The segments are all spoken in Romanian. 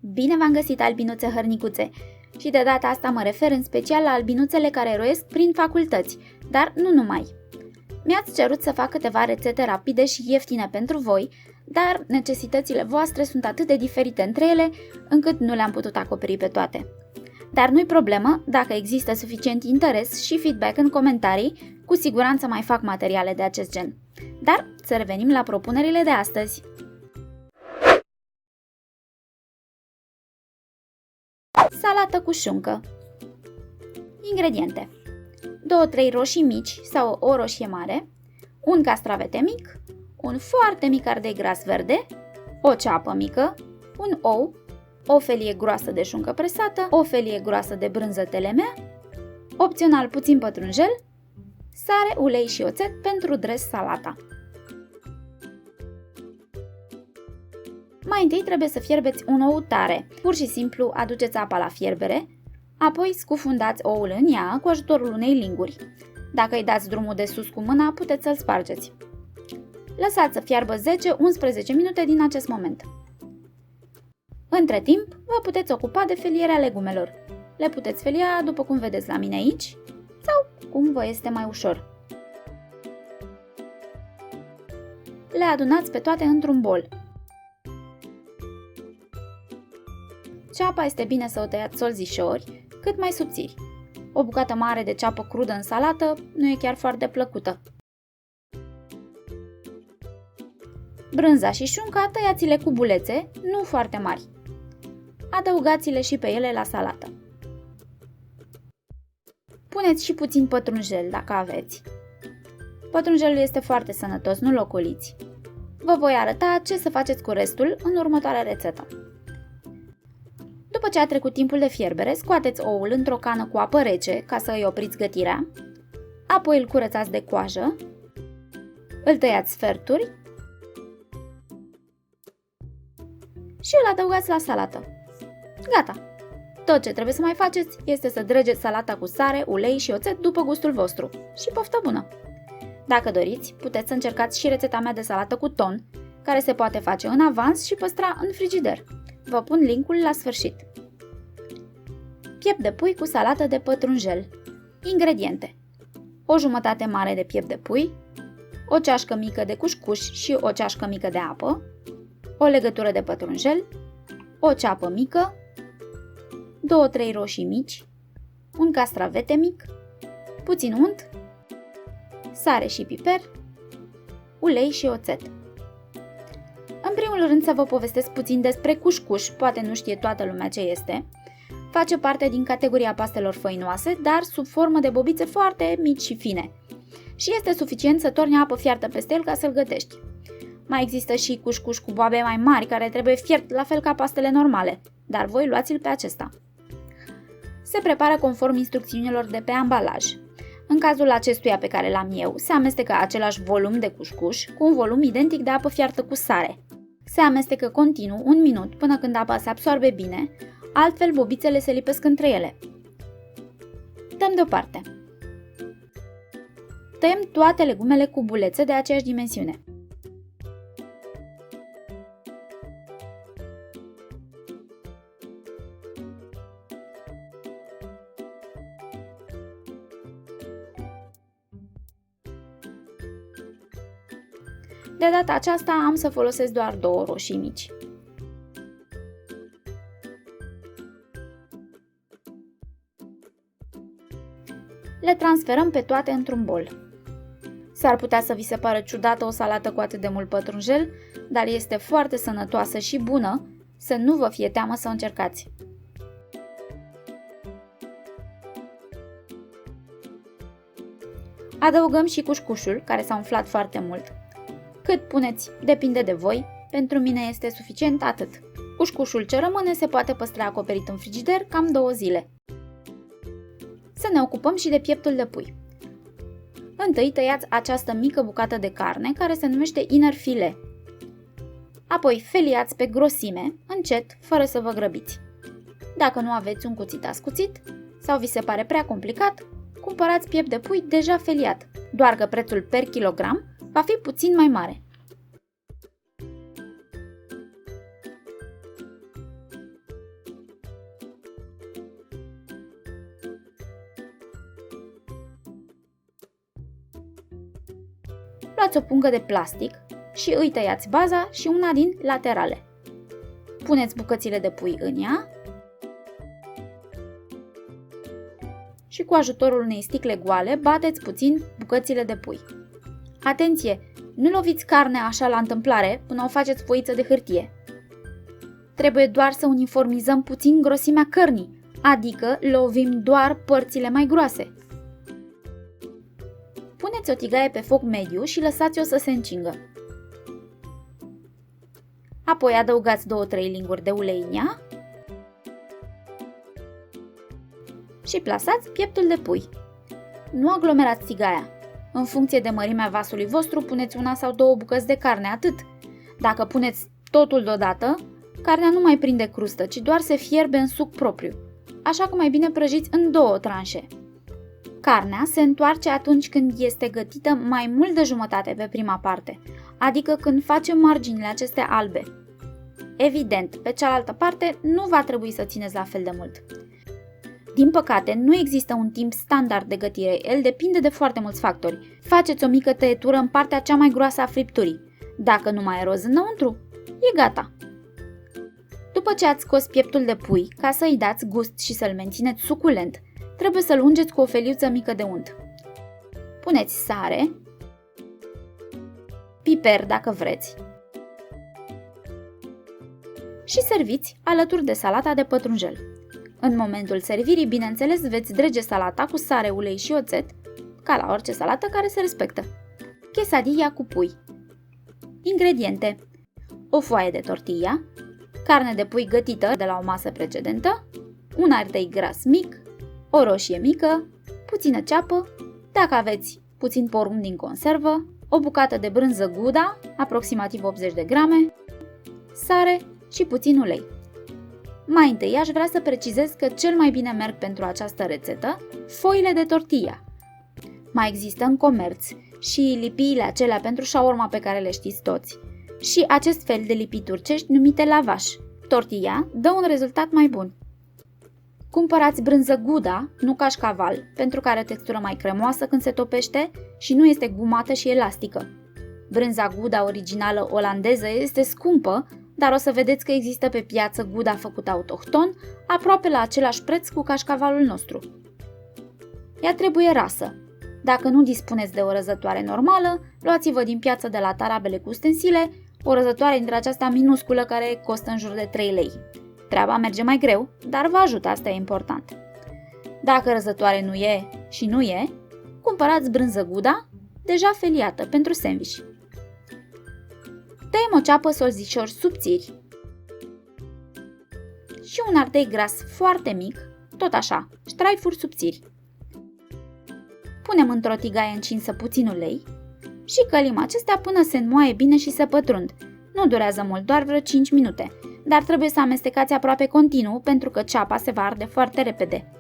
Bine v-am găsit, albinuțe hărnicuțe! Și de data asta mă refer în special la albinuțele care roiesc prin facultăți, dar nu numai. Mi-ați cerut să fac câteva rețete rapide și ieftine pentru voi, dar necesitățile voastre sunt atât de diferite între ele, încât nu le-am putut acoperi pe toate. Dar nu-i problemă, dacă există suficient interes și feedback în comentarii, cu siguranță mai fac materiale de acest gen. Dar să revenim la propunerile de astăzi. Salată cu șuncă. Ingrediente: 2-3 roșii mici sau o roșie mare, un castravete mic, un foarte mic ardei gras verde, o ceapă mică, un ou, o felie groasă de șuncă presată, o felie groasă de brânză telemea, opțional puțin pătrunjel, sare, ulei și oțet pentru dres salata. Mai întâi trebuie să fierbeți un ou tare. Pur și simplu aduceți apa la fierbere, apoi scufundați oul în ea cu ajutorul unei linguri. Dacă îi dați drumul de sus cu mâna, puteți să-l spargeți. Lăsați să fiarbă 10-11 minute din acest moment. Între timp, vă puteți ocupa de felierea legumelor. Le puteți felia după cum vedeți la mine aici, sau cum vă este mai ușor. Le adunați pe toate într-un bol. Ceapa este bine să o tăiați solzișori, cât mai subțiri. O bucată mare de ceapă crudă în salată nu e chiar foarte plăcută. Brânza și șunca tăiați-le cu bulețe, nu foarte mari. Adăugați-le și pe ele la salată. Puneți și puțin pătrunjel dacă aveți. Pătrunjelul este foarte sănătos, nu-l ocoliți. Vă voi arăta ce să faceți cu restul în următoarea rețetă. După ce a trecut timpul de fierbere, scoateți oul într-o cană cu apă rece ca să îi opriți gătirea, apoi îl curățați de coajă, îl tăiați sferturi și îl adăugați la salată. Gata! Tot ce trebuie să mai faceți este să dregeți salata cu sare, ulei și oțet după gustul vostru și poftă bună! Dacă doriți, puteți să încercați și rețeta mea de salată cu ton, care se poate face în avans și păstra în frigider. Vă pun linkul la sfârșit. Piept de pui cu salată de pătrunjel. Ingrediente: o jumătate mare de piept de pui, o ceașcă mică de cușcuș și o ceașcă mică de apă, o legătură de pătrunjel, o ceapă mică, 2-3 roșii mici, un castravete mic, puțin unt, sare și piper, ulei și oțet. În primul rând să vă povestesc puțin despre cușcuș, poate nu știe toată lumea ce este. Face parte din categoria pastelor făinoase, dar sub formă de bobițe foarte mici și fine. Și este suficient să torni apă fiartă peste el ca să-l gătești. Mai există și cușcuș cu boabe mai mari care trebuie fiert la fel ca pastele normale, dar voi luați-l pe acesta. Se prepară conform instrucțiunilor de pe ambalaj. În cazul acestuia pe care l-am eu, se amestecă același volum de cușcuș cu un volum identic de apă fiartă cu sare. Se amestecă continuu 1 minut până când apa se absorbe bine, altfel bobițele se lipesc între ele. Dăm deoparte. Tăiem toate legumele cu bulețe de aceeași dimensiune. De data aceasta am să folosesc doar 2 roșii mici. Le transferăm pe toate într-un bol. S-ar putea să vi se pară ciudată o salată cu atât de mult pătrunjel, dar este foarte sănătoasă și bună, să nu vă fie teamă să o încercați. Adăugăm și cușcușul, care s-a umflat foarte mult. Cât puneți, depinde de voi, pentru mine este suficient atât. Cușcușul ce rămâne se poate păstra acoperit în frigider cam 2 zile. Să ne ocupăm și de pieptul de pui. Întâi tăiați această mică bucată de carne care se numește inner filet. Apoi feliați pe grosime, încet, fără să vă grăbiți. Dacă nu aveți un cuțit ascuțit sau vi se pare prea complicat, cumpărați piept de pui deja feliat, doar că prețul per kilogram va fi puțin mai mare. luați o pungă de plastic și îi tăiați baza și una din laterale. Puneți bucățile de pui în ea și cu ajutorul unei sticle goale bateți puțin bucățile de pui. Atenție! Nu loviți carnea așa la întâmplare până o faceți foiță de hârtie. Trebuie doar să uniformizăm puțin grosimea cărnii, adică lovim doar părțile mai groase. Puneți o tigaie pe foc mediu și lăsați-o să se încingă. Apoi adăugați 2-3 linguri de ulei în ea și plasați pieptul de pui. Nu aglomerați tigaia. În funcție de mărimea vasului vostru, puneți 1 sau 2 bucăți de carne, atât. Dacă puneți totul deodată, carnea nu mai prinde crustă, ci doar se fierbe în suc propriu, așa că mai bine prăjiți în 2 tranșe. Carnea se întoarce atunci când este gătită mai mult de jumătate pe prima parte, adică când face marginile acestea albe. Evident, pe cealaltă parte nu va trebui să țineți la fel de mult. Din păcate, nu există un timp standard de gătire, el depinde de foarte mulți factori. Faceți o mică tăietură în partea cea mai groasă a fripturii. Dacă nu mai e roz înăuntru, e gata. După ce ați scos pieptul de pui, ca să îi dați gust și să-l mențineți suculent, trebuie să-l ungeți cu o feliuță mică de unt. Puneți sare, piper dacă vreți și serviți alături de salata de pătrunjel. În momentul servirii, bineînțeles, veți drege salata cu sare, ulei și oțet, ca la orice salată care se respectă. Quesadilla cu pui. Ingrediente: o foaie de tortilla, carne de pui gătită de la o masă precedentă, un ardei gras mic, o roșie mică, puțină ceapă, dacă aveți puțin porumb din conservă, o bucată de brânză Gouda, aproximativ 80 de grame, sare și puțin ulei. Mai întâi aș vrea să precizez că cel mai bine merg pentru această rețetă foile de tortilla. Mai există în comerț și lipiile acelea pentru shawarma pe care le știți toți și acest fel de lipii turcești numite lavaș. Tortilla dă un rezultat mai bun. Cumpărați brânză Gouda, nu cașcaval, pentru că are textură mai cremoasă când se topește și nu este gumată și elastică. Brânza Gouda originală olandeză este scumpă, dar o să vedeți că există pe piață Gouda făcut autohton, aproape la același preț cu cașcavalul nostru. Ea trebuie rasă. Dacă nu dispuneți de o răzătoare normală, luați-vă din piață de la tarabele cu ustensile o răzătoare dintre aceasta minusculă care costă în jur de 3 lei. Treaba merge mai greu, dar vă ajută, asta e important. Dacă răzătoare nu e și nu e, cumpărați brânză Gouda, deja feliată pentru sandwich. Tăiem o ceapă solzișori subțiri și un ardei gras foarte mic, tot așa, ștraifuri subțiri. Punem într-o tigaie încinsă puțin ulei și călim acestea până se înmoaie bine și se pătrund. Nu durează mult, doar vreo 5 minute, dar trebuie să amestecați aproape continuu pentru că ceapa se va arde foarte repede.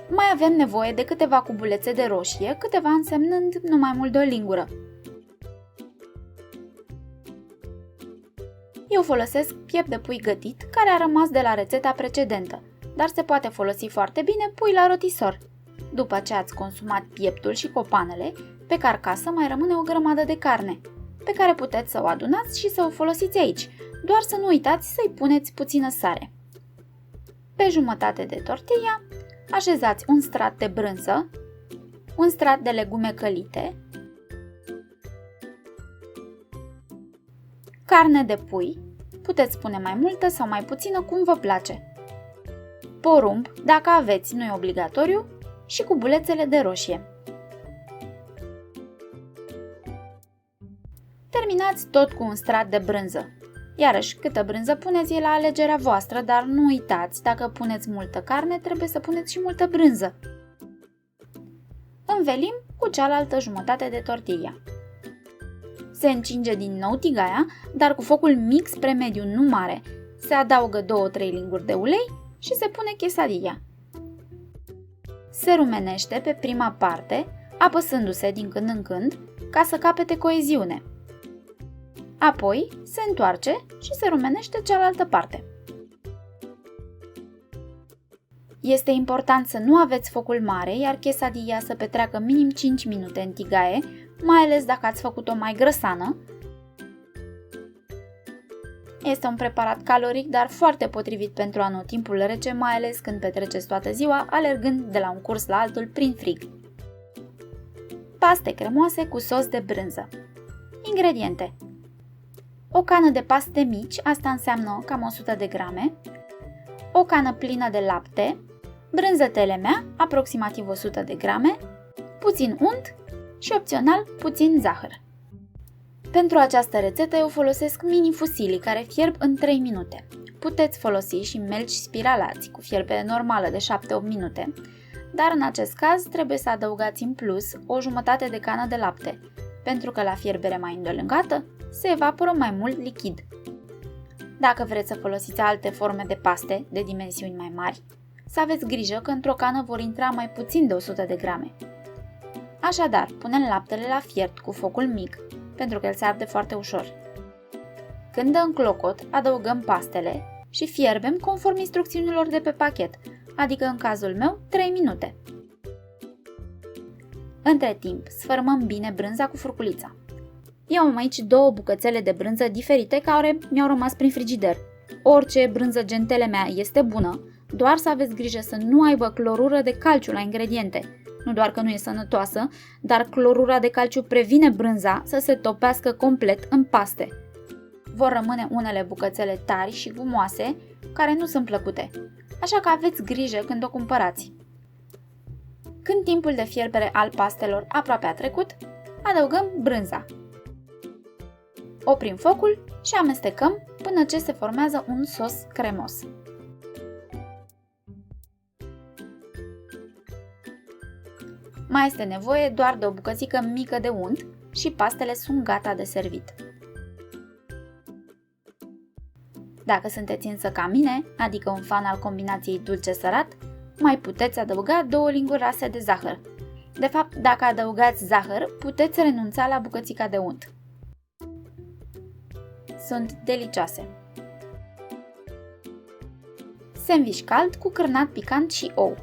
Mai avem nevoie de câteva cubulețe de roșie, câteva însemnând nu mai mult de o lingură. Eu folosesc piept de pui gătit, care a rămas de la rețeta precedentă, dar se poate folosi foarte bine pui la rotisor. După ce ați consumat pieptul și copanele, pe carcasă mai rămâne o grămadă de carne, pe care puteți să o adunați și să o folosiți aici, doar să nu uitați să-i puneți puțină sare. Pe jumătate de tortilla așezați un strat de brânză, un strat de legume călite, carne de pui, puteți pune mai multă sau mai puțină cum vă place, porumb, dacă aveți, nu e obligatoriu, și cubulețele de roșie. Terminați tot cu un strat de brânză. Iarăși, câtă brânză puneți e la alegerea voastră, dar nu uitați, dacă puneți multă carne, trebuie să puneți și multă brânză. Învelim cu cealaltă jumătate de tortilla. Se încinge din nou tigaia, dar cu focul mic spre mediu, nu mare. Se adaugă 2-3 linguri de ulei și se pune quesadilla. Se rumenește pe prima parte, apăsându-se din când în când, ca să capete coeziune. Apoi se întoarce și se rumenește cealaltă parte. Este important să nu aveți focul mare, iar quesadilla să petreacă minim 5 minute în tigaie, mai ales dacă ați făcut-o mai grăsană. Este un preparat caloric, dar foarte potrivit pentru anotimpul rece, mai ales când petreceți toată ziua alergând de la un curs la altul prin frig. Paste cremoase cu sos de brânză. Ingrediente: o cană de paste mici, asta înseamnă cam 100 de grame, o cană plină de lapte, brânză telemea, aproximativ 100 de grame, puțin unt și opțional puțin zahăr. Pentru această rețetă eu folosesc mini fusilii care fierb în 3 minute. Puteți folosi și melci spiralați cu fierbere normală de 7-8 minute, dar în acest caz trebuie să adăugați în plus o jumătate de cană de lapte, pentru că la fierbere mai îndelungată se evaporă mai mult lichid. Dacă vreți să folosiți alte forme de paste de dimensiuni mai mari, să aveți grijă că într-o cană vor intra mai puțin de 100 de grame. Așadar, punem laptele la fiert cu focul mic, pentru că el se arde foarte ușor. Când dă în clocot, adăugăm pastele și fierbem conform instrucțiunilor de pe pachet, adică în cazul meu 3 minute. Între timp, sfărmăm bine brânza cu furculița. Eu am aici 2 bucățele de brânză diferite care mi-au rămas prin frigider. Orice brânză gen telemea este bună, doar să aveți grijă să nu aibă clorură de calciu la ingrediente. Nu doar că nu e sănătoasă, dar clorura de calciu previne brânza să se topească complet în paste. Vor rămâne unele bucățele tari și gumoase, care nu sunt plăcute, așa că aveți grijă când o cumpărați. Când timpul de fierbere al pastelor aproape a trecut, adăugăm brânza. Oprim focul și amestecăm până ce se formează un sos cremos. Mai este nevoie doar de o bucățică mică de unt și pastele sunt gata de servit. Dacă sunteți însă ca mine, adică un fan al combinației dulce-sărat, mai puteți adăuga 2 linguri rase de zahăr. De fapt, dacă adăugați zahăr, puteți renunța la bucățica de unt. Sunt delicioase! Sandwich cald cu cârnat picant și ou.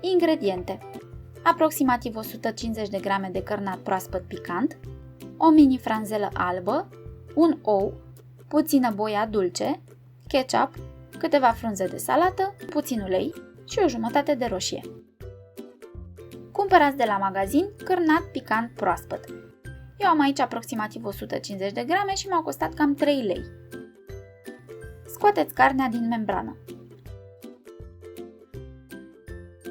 Ingrediente: aproximativ 150 de grame de cărnat proaspăt picant, o mini franzelă albă, un ou, puțină boia dulce, ketchup, câteva frunze de salată, puțin ulei și o jumătate de roșie. Cumpărați de la magazin cărnat picant proaspăt. Eu am aici aproximativ 150 de grame și m-au costat cam 3 lei. Scoateți carnea din membrană.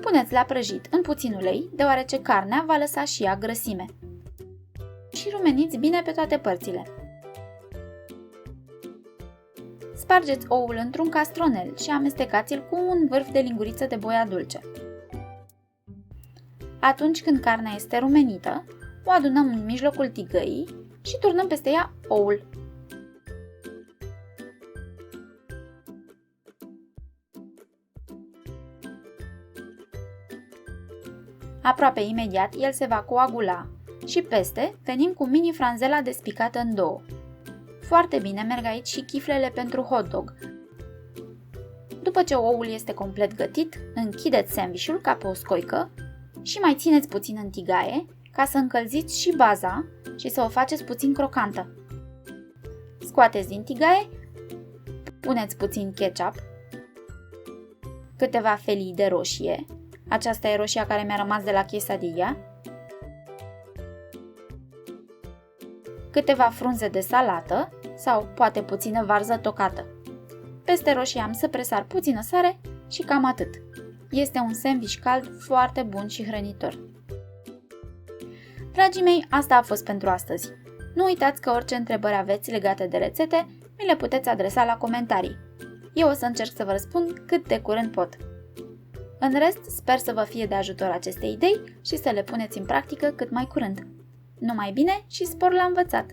Puneți la prăjit în puțin ulei, deoarece carnea va lăsa și ea grăsime. Și rumeniți bine pe toate părțile. Spargeți oul într-un castronel și amestecați-l cu un vârf de linguriță de boia dulce. Atunci când carnea este rumenită, o adunăm în mijlocul tigăii și turnăm peste ea oul. Aproape imediat el se va coagula și peste venim cu mini franzela despicată în 2. Foarte bine merg aici și chiflele pentru hot dog. După ce oul este complet gătit, închideți sandvișul ca pe o scoică și mai țineți puțin în tigaie ca să încălziți și baza și să o faceți puțin crocantă. Scoateți din tigaie, puneți puțin ketchup, câteva felii de roșie, aceasta e roșia care mi-a rămas de la quesadilla, câteva frunze de salată sau poate puțină varză tocată. Peste roșie am să presar puțină sare și cam atât. Este un sandwich cald foarte bun și hrănitor. Dragii mei, asta a fost pentru astăzi. Nu uitați că orice întrebări aveți legate de rețete, mi le puteți adresa la comentarii. Eu o să încerc să vă răspund cât de curând pot. În rest, sper să vă fie de ajutor aceste idei și să le puneți în practică cât mai curând. Numai bine și spor la învățat!